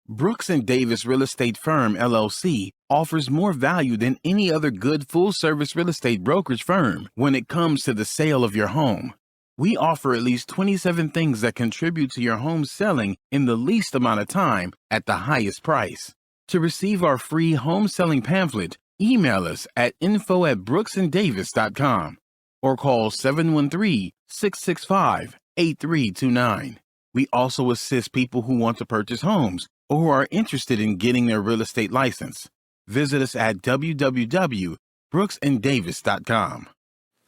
Brooks and Davis Real Estate Firm, LLC, offers more value than any other good full-service real estate brokerage firm when it comes to the sale of your home. We offer at least 27 things that contribute to your home selling in the least amount of time at the highest price. To receive our free home selling pamphlet, email us at info@brooksanddavis.com or call 713-665-8329. We also assist people who want to purchase homes or who are interested in getting their real estate license. Visit us at www.brooksanddavis.com.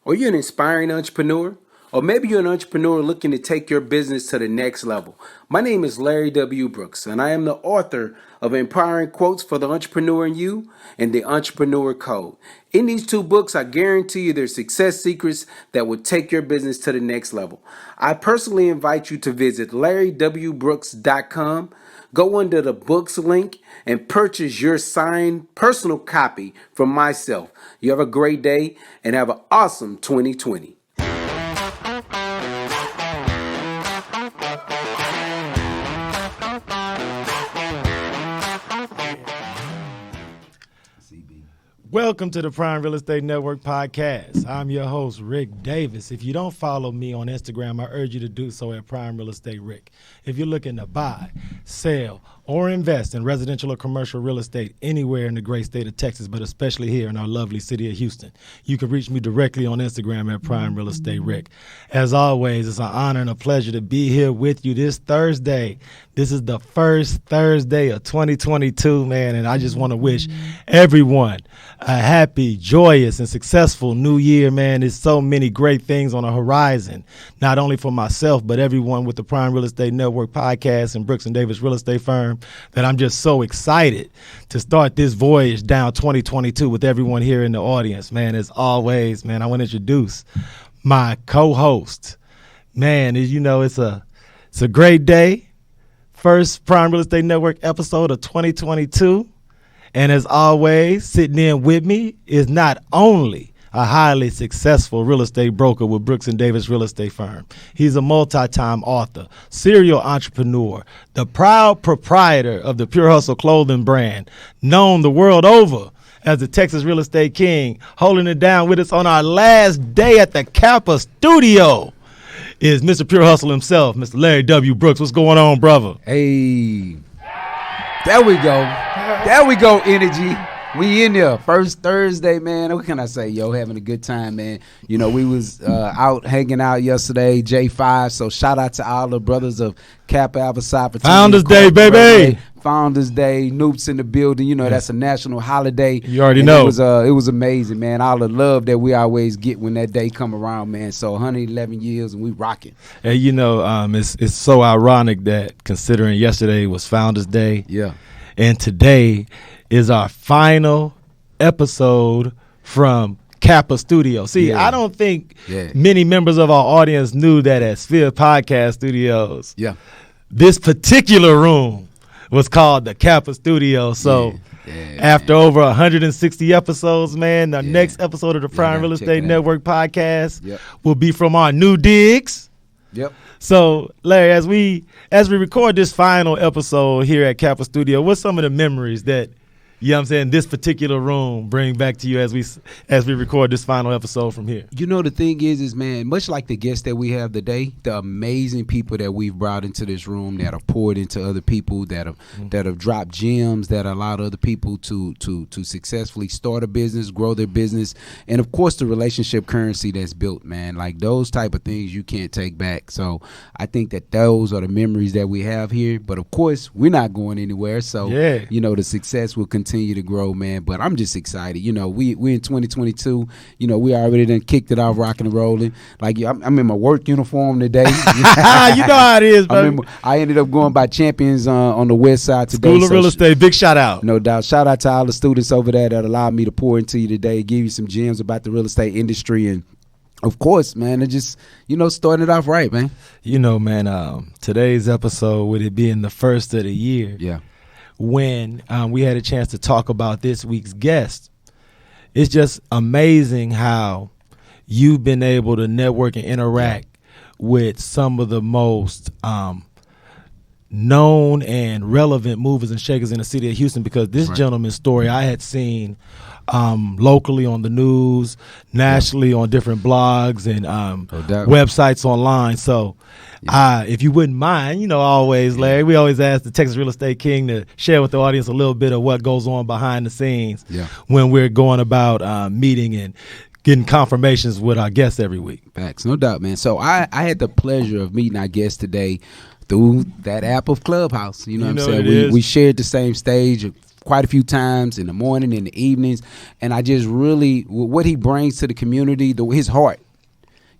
Are you an inspiring entrepreneur? Or maybe you're an entrepreneur looking to take your business to the next level. My name is Larry W. Brooks, and I am the author of Empowering Quotes for the Entrepreneur in You and The Entrepreneur Code. In these two books, I guarantee you there's success secrets that will take your business to the next level. I personally invite you to visit LarryWBrooks.com. Go under the books link and purchase your signed personal copy from myself. You have a great day and have an awesome 2020. Welcome to the Prime Real Estate Network podcast. I'm your host, Ric Davis. If you don't follow me on Instagram, I urge you to do so at Prime Real Estate Ric. If you're looking to buy, sell, or invest in residential or commercial real estate anywhere in the great state of Texas, but especially here in our lovely city of Houston, you can reach me directly on Instagram at Prime Real Estate Ric. As always, it's an honor and a pleasure to be here with you this Thursday. This is the first Thursday of 2022, man, and I just want to wish everyone a happy, joyous, and successful new year, man. There's so many great things on the horizon, not only for myself, but everyone with the Prime Real Estate Network podcast and Brooks and Davis Real Estate Firm, that I'm just so excited to start this voyage down 2022 with everyone here in the audience, man. As always, man, I want to introduce my co-host. Man, as you know, it's a great day. First Prime Real Estate Network episode of 2022. And as always, sitting in with me is not only a highly successful real estate broker with Brooks and Davis Real Estate Firm. He's a multi-time author, serial entrepreneur, the proud proprietor of the Pure Hustle clothing brand, known the world over as the Texas Real Estate King. Holding it down with us on our last day at the Kappa Studio is Mr. Pure Hustle himself, Mr. Larry W. Brooks. What's going on, brother? Hey, there we go. There we go, energy. We in there. First Thursday, man. What can I say, yo? Having a good time, man. You know, we was out hanging out yesterday, J5. So shout out to all the brothers of Kappa Alpha Psi Fraternity. Founders Day, baby. Founders Day, Noops in the building. You know, that's a national holiday. You already know. It was amazing, man. All the love that we always get when that day come around, man. So 111 years and we rocking. And you know, it's so ironic that considering yesterday was Founders Day. Yeah. And today is our final episode from Kappa Studio. See, I don't think many members of our audience knew that at Sphere Podcast Studios, this particular room was called the Kappa Studio. So after over 160 episodes, man, the next episode of the Prime Real Estate Network podcast will be from our new digs. Yep. So, Larry, as we record this final episode here at Kappa Studio, what's some of the memories that, you know what I'm saying, this particular room bring back to you as we record this final episode from here? You know, the thing is, man, much like the guests that we have today, the amazing people that we've brought into this room that have poured into other people, that have dropped gems, that allowed other people to successfully start a business, grow their business, and of course the relationship currency that's built, man. Like those type of things you can't take back. So I think that those are the memories that we have here. But of course, we're not going anywhere. So you know, the success will continue to grow, man. But I'm just excited. You know, we in 2022. You know, we already done kicked it off, rocking and rolling. Like I'm in my work uniform today. You know how it is, baby. I ended up going by Champions on the west side today. School of Real Estate, big shout out. No doubt. Shout out to all the students over there that allowed me to pour into you today, give you some gems about the real estate industry, and of course, man, it just, you know, starting it off right, man. You know, man, today's episode, with it being the first of the year, when we had a chance to talk about this week's guest, it's just amazing how you've been able to network and interact with some of the most known and relevant movers and shakers in the city of Houston, because this gentleman's story I had seen locally on the news, nationally on different blogs and websites online. So if you wouldn't mind, always, Larry, we always ask the Texas Real Estate King to share with the audience a little bit of what goes on behind the scenes when we're going about meeting and getting confirmations with our guests every week. Facts, no doubt, man. So I had the pleasure of meeting our guest today through that app of Clubhouse. You know what I'm saying? We shared the same stage quite a few times in the morning, in the evenings, and I just really, what he brings to the community, his heart,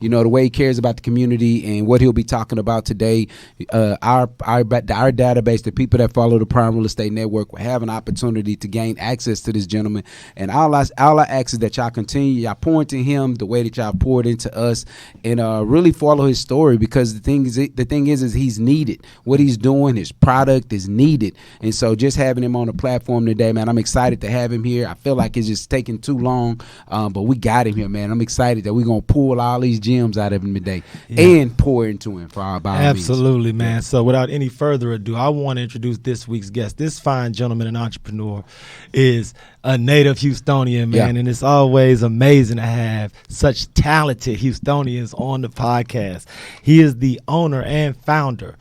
the way he cares about the community and what he'll be talking about today. Our database, the people that follow the Prime Real Estate Network, will have an opportunity to gain access to this gentleman. And all I ask is that y'all continue, y'all pour into him the way that y'all poured into us, and really follow his story, because the thing is he's needed. What he's doing, his product is needed. And so just having him on the platform today, man, I'm excited to have him here. I feel like it's just taking too long, but we got him here, man. I'm excited that we're going to pull all these gems out of him today and pour into him for our means. Absolutely, man. So without any further ado, I want to introduce this week's guest. This fine gentleman and entrepreneur is a native Houstonian, man, and it's always amazing to have such talented Houstonians on the podcast. He is the owner and founder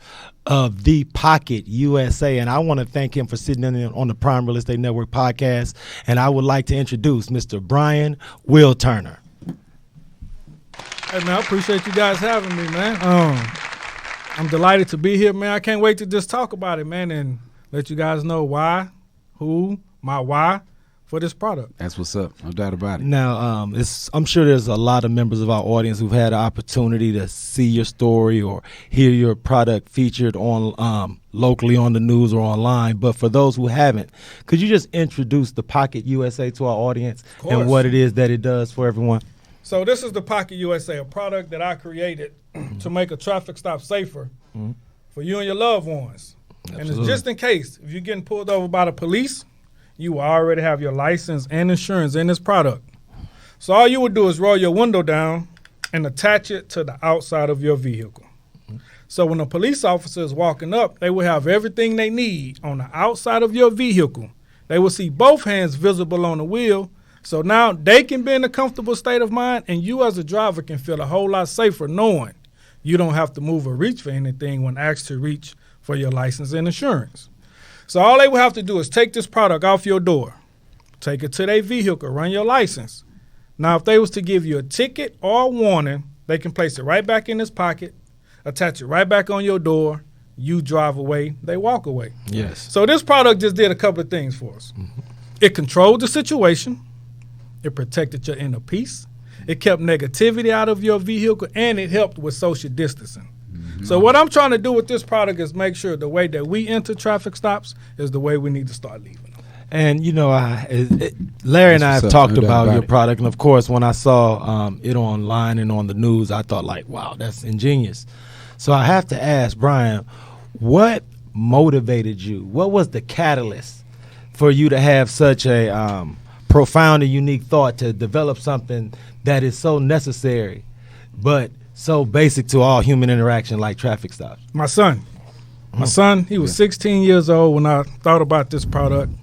of The Pocket USA, and I want to thank him for sitting in on the Prime Real Estate Network podcast, and I would like to introduce Mr. Brian Wilturner. Hey, man, I appreciate you guys having me, man. I'm delighted to be here, man. I can't wait to just talk about it, man, and let you guys know why for this product. That's what's up. No doubt about it. Now, I'm sure there's a lot of members of our audience who've had the opportunity to see your story or hear your product featured on locally on the news or online. But for those who haven't, could you just introduce the Pocket USA to our audience and what it is that it does for everyone? So this is the Pocket USA, a product that I created to make a traffic stop safer for you and your loved ones. Absolutely. And it's just in case, if you're getting pulled over by the police, you will already have your license and insurance in this product. So all you would do is roll your window down and attach it to the outside of your vehicle. So when a police officer is walking up, they will have everything they need on the outside of your vehicle. They will see both hands visible on the wheel. So now they can be in a comfortable state of mind, and you as a driver can feel a whole lot safer knowing you don't have to move or reach for anything when asked to reach for your license and insurance. So all they will have to do is take this product off your door, take it to their vehicle, run your license. Now, if they was to give you a ticket or a warning, they can place it right back in this pocket, attach it right back on your door, you drive away, they walk away. Yes. So this product just did a couple of things for us. It controlled the situation. It protected your inner peace. It kept negativity out of your vehicle, and it helped with social distancing. So what I'm trying to do with this product is make sure the way that we enter traffic stops is the way we need to start leaving them. And, Larry and I have talked about your product. And, of course, when I saw it online and on the news, I thought, wow, that's ingenious. So I have to ask, Brian, what motivated you? What was the catalyst for you to have such a profound and unique thought to develop something that is so necessary but so basic to all human interaction like traffic stops? My son, he was 16 years old when I thought about this product.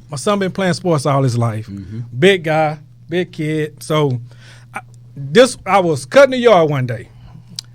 My son been playing sports all his life. Big guy, big kid. So I was cutting the yard one day.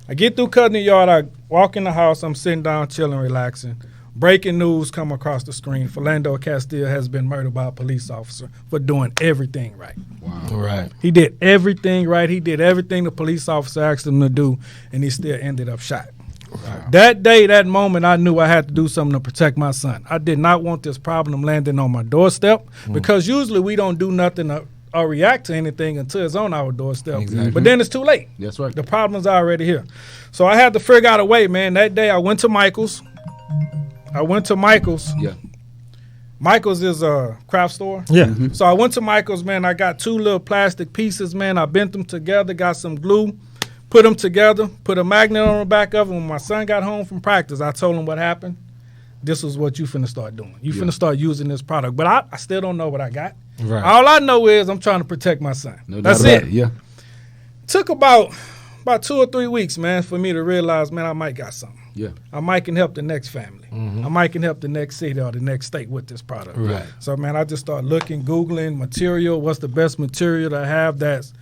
I get through cutting the yard, I walk in the house, I'm sitting down, chilling, relaxing. Breaking news come across the screen. Philando Castile has been murdered by a police officer for doing everything right. Wow. Right. He did everything right. He did everything the police officer asked him to do, and he still ended up shot. Wow. That day, that moment, I knew I had to do something to protect my son. I did not want this problem landing on my doorstep because usually we don't do nothing or react to anything until it's on our doorstep. Exactly. But then it's too late. That's right. The problem's already here. So I had to figure out a way, man. That day I went to Michael's. Yeah. Michael's is a craft store. Yeah. So I went to Michael's, man. I got 2 little plastic pieces, man. I bent them together, got some glue, put them together, put a magnet on the back of them. When my son got home from practice, I told him what happened. This is what you finna start doing. You finna start using this product. But I still don't know what I got. Right. All I know is I'm trying to protect my son. No That's doubt it. about it. Yeah. Took about about 2 or 3 weeks, man, for me to realize, man, I might got something. Yeah. I might can help the next family. I might can help the next city or the next state with this product. Right. So, man, I just started looking, Googling material. What's the best material to have that's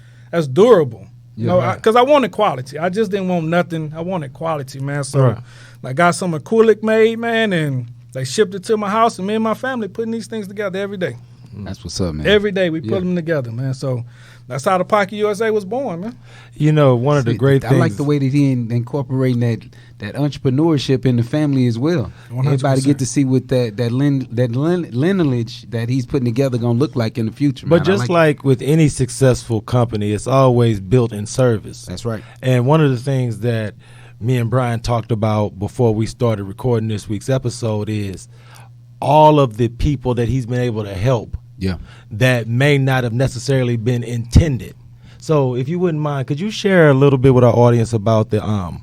durable? You know, because I wanted quality. I just didn't want nothing. I wanted quality, man. So I got some acrylic made, man, and they shipped it to my house, and me and my family putting these things together every day. That's what's up, man. Every day we put them together, man. So that's how the Pocket USA was born, man. You know, one of the great things. I like the way that he incorporating that entrepreneurship in the family as well. 100%. Everybody get to see what that lineage that he's putting together gonna look like in the future. But man. just like with any successful company, it's always built in service. That's right. And one of the things that me and Brian talked about before we started recording this week's episode is all of the people that he's been able to help that may not have necessarily been intended. So if you wouldn't mind, could you share a little bit with our audience about the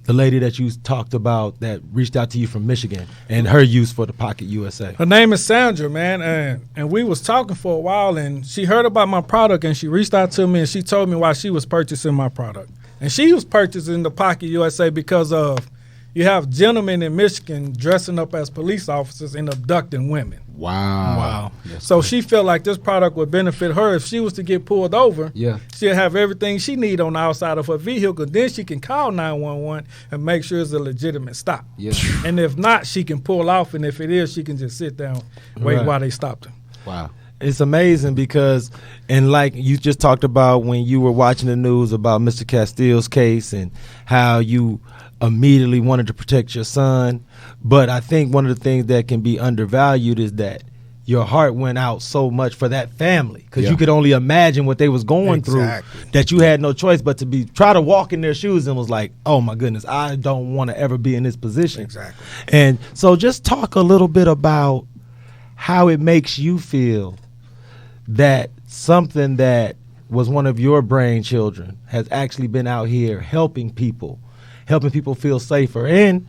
lady that you talked about that reached out to you from Michigan and her use for the Pocket USA? Her name is Sandra, man, and we was talking for a while, and she heard about my product, and she reached out to me, and she told me why she was purchasing my product. And she was purchasing the Pocket USA because of you have gentlemen in Michigan dressing up as police officers and abducting women. Wow. So she felt like this product would benefit her if she was to get pulled over. Yeah. She'll have everything she need on the outside of her vehicle. Then she can call 911 and make sure it's a legitimate stop. Yeah. And if not, she can pull off. And if it is, she can just sit down, wait while they stopped her. Wow. It's amazing because, and like you just talked about when you were watching the news about Mr. Castille's case and how you immediately wanted to protect your son. But I think one of the things that can be undervalued is that your heart went out so much for that family because you could only imagine what they was going through, that you had no choice but to try to walk in their shoes and was like, oh my goodness, I don't want to ever be in this position. Exactly. And so just talk a little bit about how it makes you feel that something that was one of your brain children has actually been out here helping people feel safer and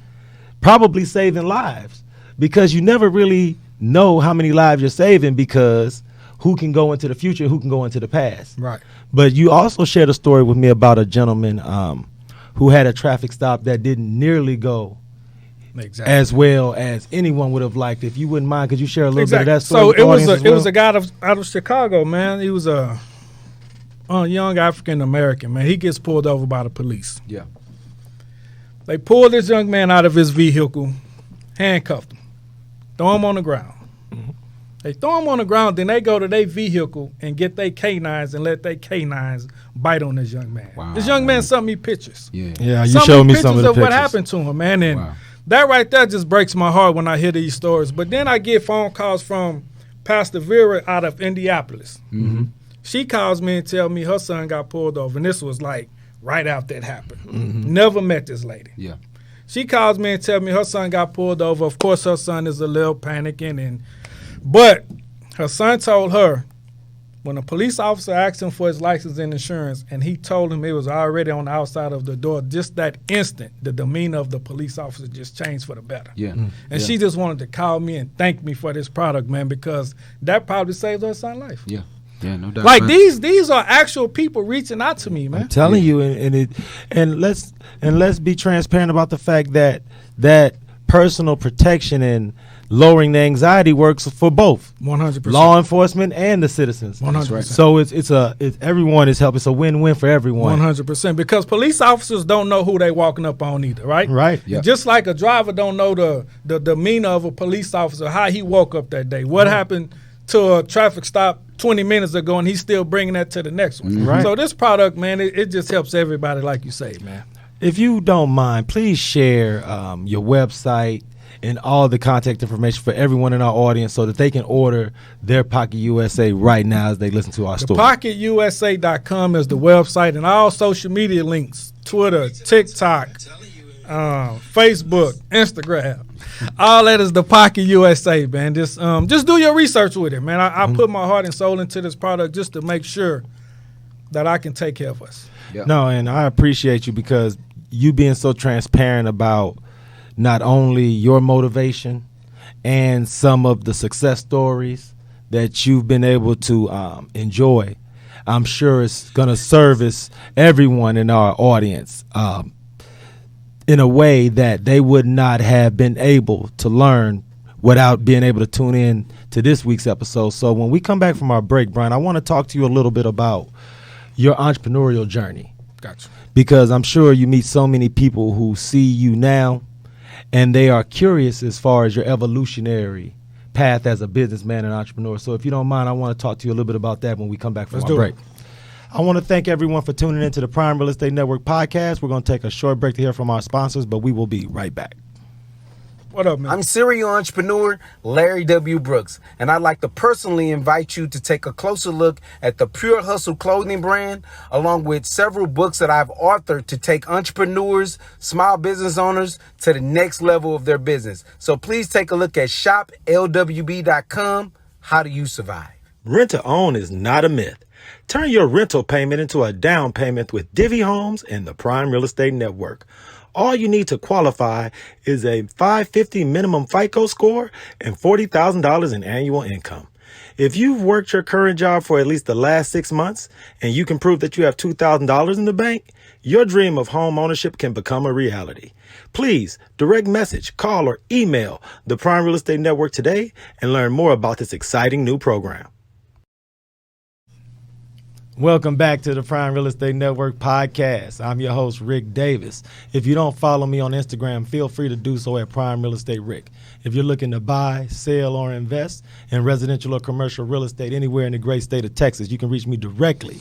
probably saving lives, because you never really know how many lives you're saving, because who can go into the future, who can go into the past. Right. But you also shared a story with me about a gentleman who had a traffic stop that didn't nearly go as well as anyone would have liked. If you wouldn't mind, could you share a little bit of that story? So with the audience as well? it was a guy out of Chicago, man. He was a young African American, man. He gets pulled over by the police. Yeah. They pulled this young man out of his vehicle, handcuffed him, throw him on the ground. They throw him on the ground, then they go to their vehicle and get their canines and let their canines bite on this young man. Wow. This young man sent me pictures. Yeah, you showed me some of the pictures. What happened to him, man. And that right there just breaks my heart when I hear these stories. But then I get phone calls from Pastor Vera out of Indianapolis. Mm-hmm. She calls me and tells me her son got pulled over, and this was like right after it happened. Never met this lady. Yeah. She calls me and tells me her son got pulled over. Of course, her son is a little panicking, but her son told her when a police officer asked him for his license and insurance, and he told him it was already on the outside of the door, just that instant, the demeanor of the police officer just changed for the better. Yeah. And she just wanted to call me and thank me for this product, man, because that probably saved her son's life. Yeah. Yeah, no doubt. Like these are actual people reaching out to me, man. I'm telling you, and let's be transparent about the fact that personal protection and lowering the anxiety works for both 100%. law enforcement and the citizens. 100%. So it's everyone is helping. It's a win-win for everyone. 100%. Because police officers don't know who they walking up on either, right? Right. Yeah. Just like a driver don't know the demeanor of a police officer, how he woke up that day, what happened to a traffic stop 20 minutes ago, and he's still bringing that to the next one. Right. So this product, man, it just helps everybody, like you say, man. If you don't mind, please share your website and all the contact information for everyone in our audience so that they can order their Pocket USA right now as they listen to our story. PocketUSA.com is the website, and all social media links, Twitter, TikTok, Facebook, Instagram. All that is the Pocket USA, man. Just do your research with it, man. I put my heart and soul into this product just to make sure that I can take care of us. Yeah. No, and I appreciate you because you being so transparent about not only your motivation and some of the success stories that you've been able to enjoy. I'm sure it's going to service everyone in our audience in a way that they would not have been able to learn without being able to tune in to this week's episode. So when we come back from our break, Brian, I want to talk to you a little bit about your entrepreneurial journey. Gotcha. Because I'm sure you meet so many people who see you now and they are curious as far as your evolutionary path as a businessman and entrepreneur. So if you don't mind, I want to talk to you a little bit about that when we come back from our break. I want to thank everyone for tuning into the Prime Real Estate Network podcast. We're going to take a short break to hear from our sponsors, but we will be right back. What up, man? I'm serial entrepreneur Larry W. Brooks, and I'd like to personally invite you to take a closer look at the Pure Hustle clothing brand, along with several books that I've authored to take entrepreneurs, small business owners to the next level of their business. So please take a look at shoplwb.com. How do you survive? Rent to own is not a myth. Turn your rental payment into a down payment with Divvy Homes and the Prime Real Estate Network. All you need to qualify is a 550 minimum FICO score and $40,000 in annual income. If you've worked your current job for at least the last 6 months and you can prove that you have $2,000 in the bank, your dream of home ownership can become a reality. Please direct message, call, or email the Prime Real Estate Network today and learn more about this exciting new program. Welcome back to the Prime Real Estate Network podcast. I'm your host, Rick Davis. If you don't follow me on Instagram, feel free to do so at Prime Real Estate Rick. If you're looking to buy, sell, or invest in residential or commercial real estate anywhere in the great state of Texas, you can reach me directly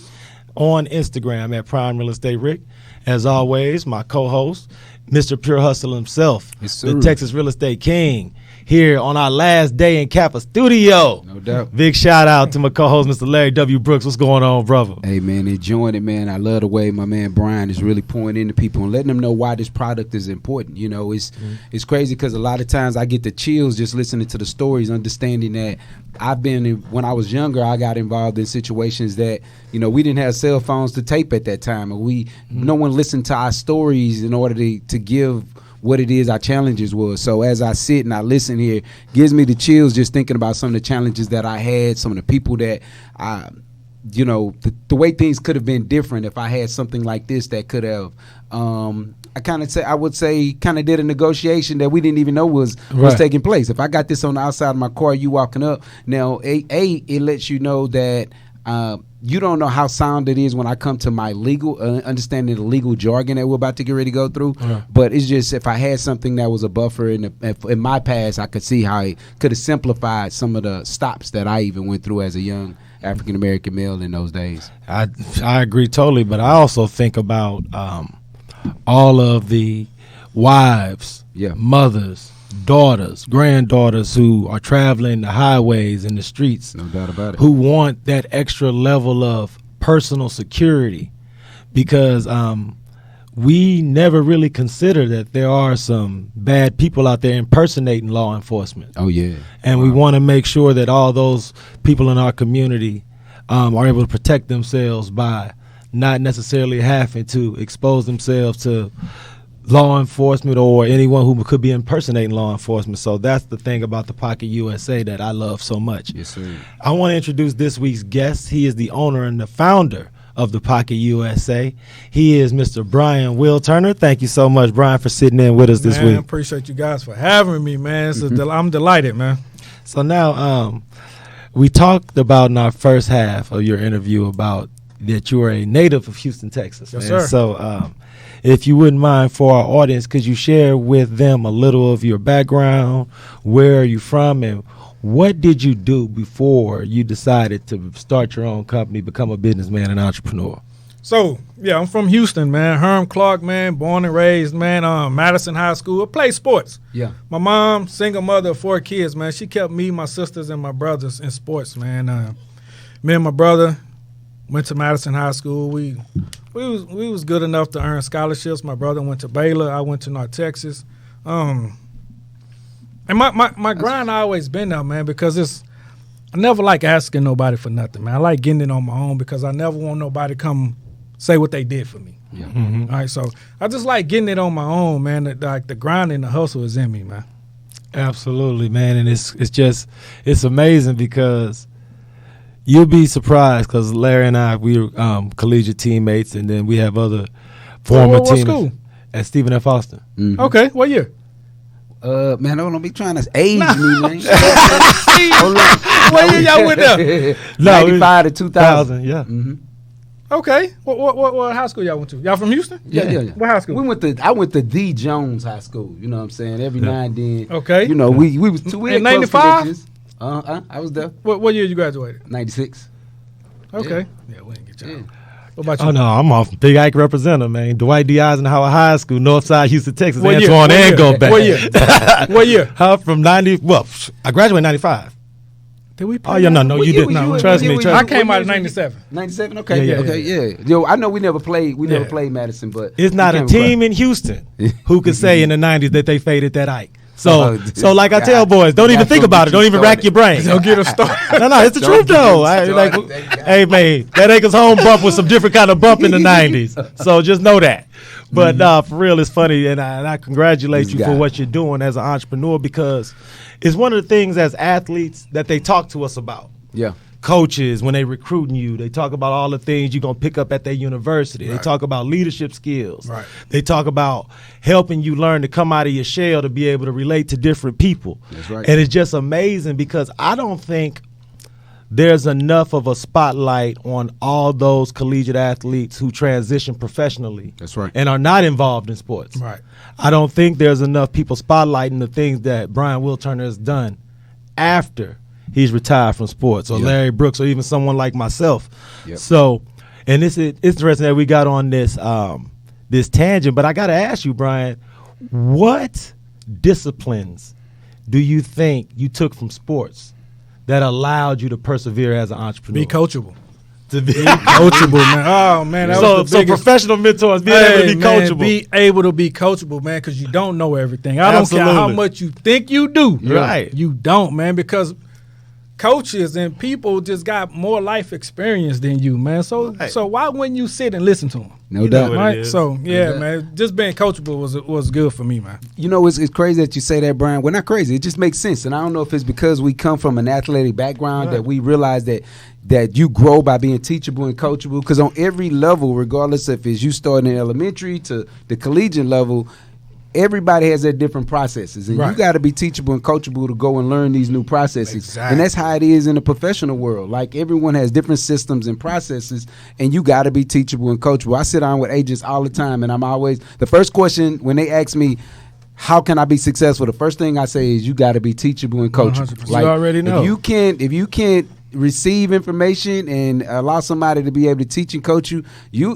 on Instagram at Prime Real Estate Rick. As always, my co-host, Mr. Pure Hustle himself, the Texas Real Estate King, here on our last day in Kappa Studio. No doubt. Big shout out to my co-host, Mr. Larry W. Brooks. What's going on, brother? Hey, man, enjoying it, man. I love the way my man Brian is really pouring into people and letting them know why this product is important. You know, it's crazy because a lot of times I get the chills just listening to the stories, understanding that when I was younger, I got involved in situations that, you know, we didn't have cell phones to tape at that time. And no one listened to our stories in order to give what it is our challenges was. So as I sit and I listen here, gives me the chills just thinking about some of the challenges that I had, some of the people that you know, the way things could have been different if I had something like this that could have I would say kind of did a negotiation that we didn't even know was taking place. If I got this on the outside of my car, you walking up, now it lets you know that you don't know how sound it is when I come to my legal understanding the legal jargon that we're about to get ready to go through. But it's just if I had something that was a buffer in my past, I could see how it could have simplified some of the stops that I even went through as a young African-American male in those days. I agree totally, but I also think about all of the wives, mothers, daughters, granddaughters who are traveling the highways and the streets, no doubt about it, who want that extra level of personal security, because we never really consider that there are some bad people out there impersonating law enforcement. Oh yeah, and we want to make sure that all those people in our community are able to protect themselves by not necessarily having to expose themselves to law enforcement or anyone who could be impersonating law enforcement. So that's the thing about the Pocket USA that I love so much. Yes, sir. I want to introduce this week's guest. He is the owner and the founder of the Pocket USA. He is Mr. Brian Wilturner. Thank you so much, Brian, for sitting in with us this week. I appreciate you guys for having me, man. I'm delighted, man. So now we talked about in our first half of your interview about that you are a native of Houston, Texas. Yes, man. sir. So if you wouldn't mind, for our audience, could you share with them a little of your background? Where are you from, and what did you do before you decided to start your own company, become a businessman and entrepreneur? So, yeah, I'm from Houston, man. Herm Clark, man, born and raised, man, Madison High School. I played sports. Yeah. My mom, single mother of 4 kids, man. She kept me, my sisters, and my brothers in sports, man. Me and my brother went to Madison High School. We was good enough to earn scholarships. My brother went to Baylor. I went to North Texas. And my grind always been there, man, because I never like asking nobody for nothing, man. I like getting it on my own because I never want nobody to come say what they did for me. Yeah. Mm-hmm. All right, so I just like getting it on my own, man. Like the grind and the hustle is in me, man. Absolutely, man. And it's amazing because You'll be surprised because Larry and I, we were collegiate teammates, and then we have other former What teammates. school? At Stephen F. Austin. Mhm. Okay, what year? Man, don't be trying to age me, man. Hold on. What year y'all went there? 95 to 2000. Yeah. Mm-hmm. Okay, what high school y'all went to? Y'all from Houston? Yeah. What high school? I went to the Jones High School. You know what I'm saying? Every now and then. Okay. You know, we was two In close 95? connections. I was there. What year you graduated? 96. Okay. Yeah, we didn't get y'all. Yeah. What about you? Oh, no, I'm off Big Ike representative, man. Dwight D. Eisenhower High School, Northside, Houston, Texas. What year? Antoine What and year? go back. What year? What year? How from 90, well, I graduated in 95. Did we play? Oh, yeah, no, What you year didn't. was you No, in? trust What me, year trust I me. came out of What year 97. 97? Okay. Yeah, Okay. Yo, I know we never played Yeah. Madison, but It's not a team in Houston who could say in the 90s that they faded that Ike. So like I tell boys, don't even think about it. Don't even rack your brain. Don't get us started. No, it's the Don't truth get though. me started. Hey man, that Acres Home bump was some different kind of bump in the 90s. So just know that. But for real, it's funny, and I congratulate you for what you're doing as an entrepreneur, because it's one of the things as athletes that they talk to us about. Yeah. Coaches, when they recruiting you, they talk about all the things you're going to pick up at their university. They talk about leadership skills. Right. They talk about helping you learn to come out of your shell to be able to relate to different people. That's right. And it's just amazing because I don't think there's enough of a spotlight on all those collegiate athletes who transition professionally. That's right. And are not involved in sports. Right. I don't think there's enough people spotlighting the things that Brian Wilturner has done after he's retired from sports, or Larry Brooks, or even someone like myself. Yep. So, and it's interesting that we got on this this tangent, but I got to ask you, Brian, what disciplines do you think you took from sports that allowed you to persevere as an entrepreneur? Be coachable. To be Coachable, man. Oh, man. That was the so biggest. professional mentors being able to be man, coachable. Be able to be coachable, man, because you don't know everything. I don't care how Absolutely. much you think you do. Right. You don't, man, because coaches and people just got more life experience than you, man. So why wouldn't you sit and listen to them? No doubt. what it Right? is. So, yeah, doubt. man, just being coachable was good for me, man. You know, it's crazy that you say that, Brian. Well, not crazy. It just makes sense. And I don't know if it's because we come from an athletic background that we realize that you grow by being teachable and coachable. Because on every level, regardless if it's you starting in elementary to the collegiate level, everybody has their different processes. And you Right. got to be teachable and coachable to go and learn these new processes. Exactly. And that's how it is in the professional world. Like, everyone has different systems and processes, and you got to be teachable and coachable. I sit down with agents all the time, and I'm always, the first question when they ask me, how can I be successful? The first thing I say is you got to be teachable and coachable. 100%. You already know. If you can't receive information and allow somebody to be able to teach and coach you, you're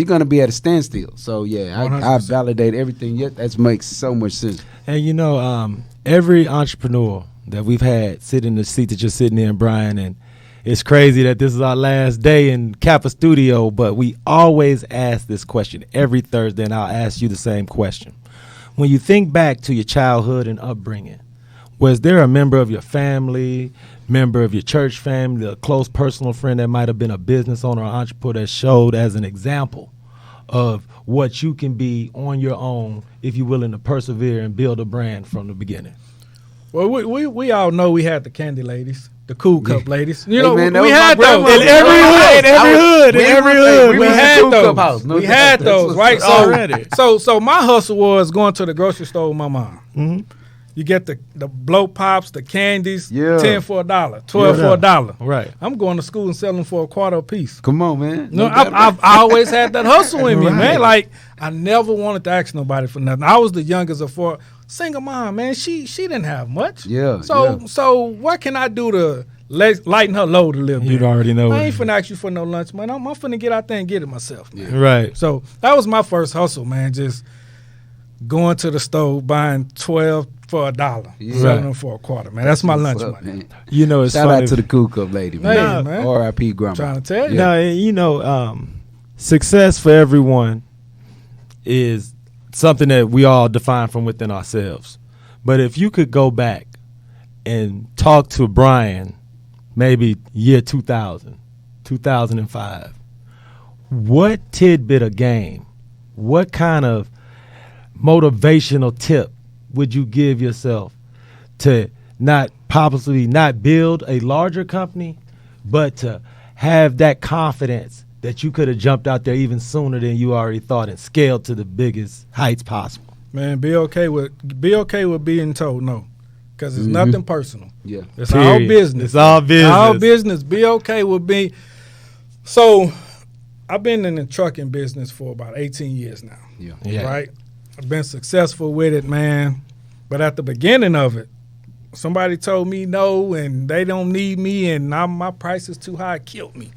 going to be at a standstill. So yeah, I 100%. validate everything. Yeah, that makes so much sense. And you know, every entrepreneur that we've had sit in the seat that you're sitting in, Brian, and it's crazy that this is our last day in Kappa Studio, but we always ask this question every Thursday, and I'll ask you the same question. When you think back to your childhood and upbringing, was there a member of your family, member of your church family, a close personal friend that might have been a business owner or entrepreneur that showed as an example of what you can be on your own if you're willing to persevere and build a brand from the beginning? Well, we all know we had the candy ladies, the cool cup ladies. You Hey, know, man, that we was my had those. grandmother. In every hood, in every hood. We was had in the those. Cool Cup house. No We doubt. had That's those, what's right? up. Already. So my hustle was going to the grocery store with my mom. Mm-hmm. You get the blow pops, the candies, Yeah. 10 for $1, 12 for $1. Right. I'm going to school and selling them for $0.25 a piece. Come on, man. No, doubt. I've always had that hustle in me, Right. man. Like, I never wanted to ask nobody for nothing. I was the youngest of four. Single mom, man. She didn't have much. Yeah, So what can I do to lighten her load a little bit? You'd already know. I ain't finna ask you for no lunch, man. I'm finna get out there and get it myself. Right. So that was my first hustle, man. Just going to the store, buying 12 for $1, selling them for $0.25, man. That's my lunch What's up, money. man? You know, it's Shout funny. out to the Cool Cup lady, Hey, man. man. R.I.P. Grandma. Trying to tell you. No, you know, success for everyone is something that we all define from within ourselves. But if you could go back and talk to Brian, maybe year 2000, 2005, what tidbit of game, what kind of motivational tip would you give yourself to not possibly not build a larger company, but to have that confidence that you could have jumped out there even sooner than you already thought and scaled to the biggest heights possible. Man, be okay with being told no, because it's nothing personal. Yeah. It's all business. It's all business. All business. Be okay with being. So, I've been in the trucking business for about 18 years now. Yeah. Right? I've been successful with it, man. But at the beginning of it, somebody told me no, and they don't need me, and my price is too high. It killed me.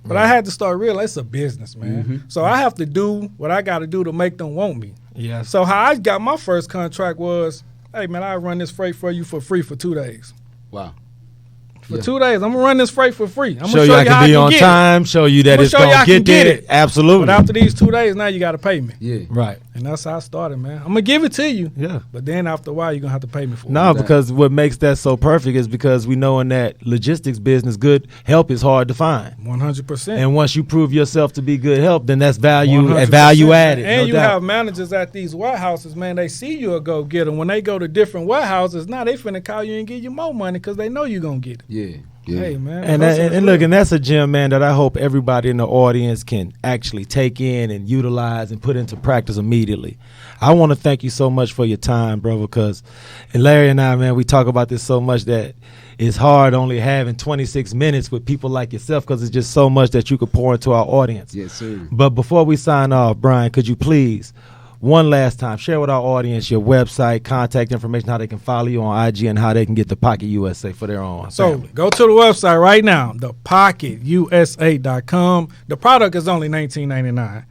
But I had to start realizing it's a business, man. So I have to do what I got to do to make them want me. Yeah. So how I got my first contract was, hey, man, I'll run this freight for you for free for 2 days. Wow. For 2 days, I'm going to run this freight for free. I'm show going to you show I you how can be I on can time, show you that it's going to get there. Absolutely. But after these 2 days, now you got to pay me. Yeah. Right. And that's how I started, man. I'm going to give it to you. Yeah. But then after a while, you're going to have to pay me for it. No, because what makes that so perfect is because we know in that logistics business, good help is hard to find. 100%. And once you prove yourself to be good help, then that's value 100%. value added. And no you doubt. have managers at these warehouses, man, they see you a go-getter. When they go to different warehouses, now they finna call you and give you more money because they know you going to get it. Yeah. Hey, man. And look, and that's a gem, man, that I hope everybody in the audience can actually take in and utilize and put into practice immediately. I want to thank you so much for your time, bro, because and Larry and I, man, we talk about this so much that it's hard only having 26 minutes with people like yourself because it's just so much that you could pour into our audience. Yes, sir. But before we sign off, Brian, could you please one last time share with our audience your website, contact information, how they can follow you on IG, and how they can get the Pocket USA for their own So family. go to the website right now, thepocketusa.com. The product is only $19.99.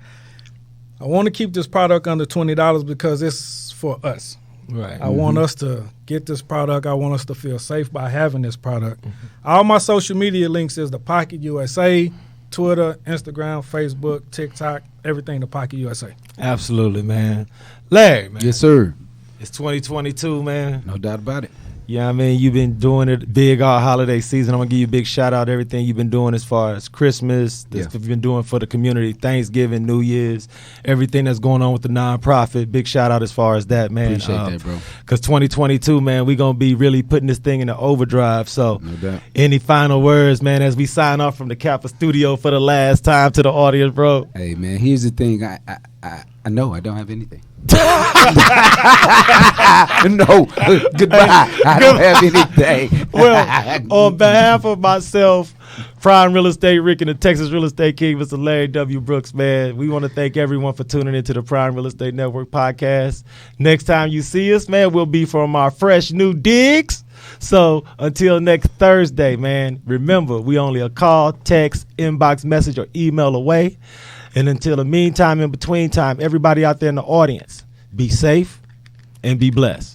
I want to keep this product under $20 because it's for us. Right. I want us to get this product. I want us to feel safe by having this product. All my social media links is the Pocket USA, Twitter, Instagram, Facebook, TikTok, everything the Pocket USA. Absolutely, man. Larry, man. Yes, sir. It's 2022, man. No doubt about it. Yeah, I mean, you've been doing it big all holiday season. I'm going to give you a big shout out everything you've been doing as far as Christmas, the stuff you've been doing for the community, Thanksgiving, New Year's, everything that's going on with the nonprofit. Big shout out as far as that, man. Appreciate that, bro. Because 2022, man, we're going to be really putting this thing into overdrive. So No doubt. any final words, man, as we sign off from the Kappa studio for the last time to the audience, bro? Hey, man, here's the thing. I know I don't have anything. No, goodbye. I don't have anything. Well, on behalf of myself, Prime Real Estate Rick, and the Texas Real Estate King, Mr. Larry W. Brooks, man, we want to thank everyone for tuning into the Prime Real Estate Network podcast. Next time you see us, man, we'll be from our fresh new digs. So until next Thursday, man, remember, we only a call, text, inbox message, or email away. And until the meantime, in between time, everybody out there in the audience, be safe and be blessed.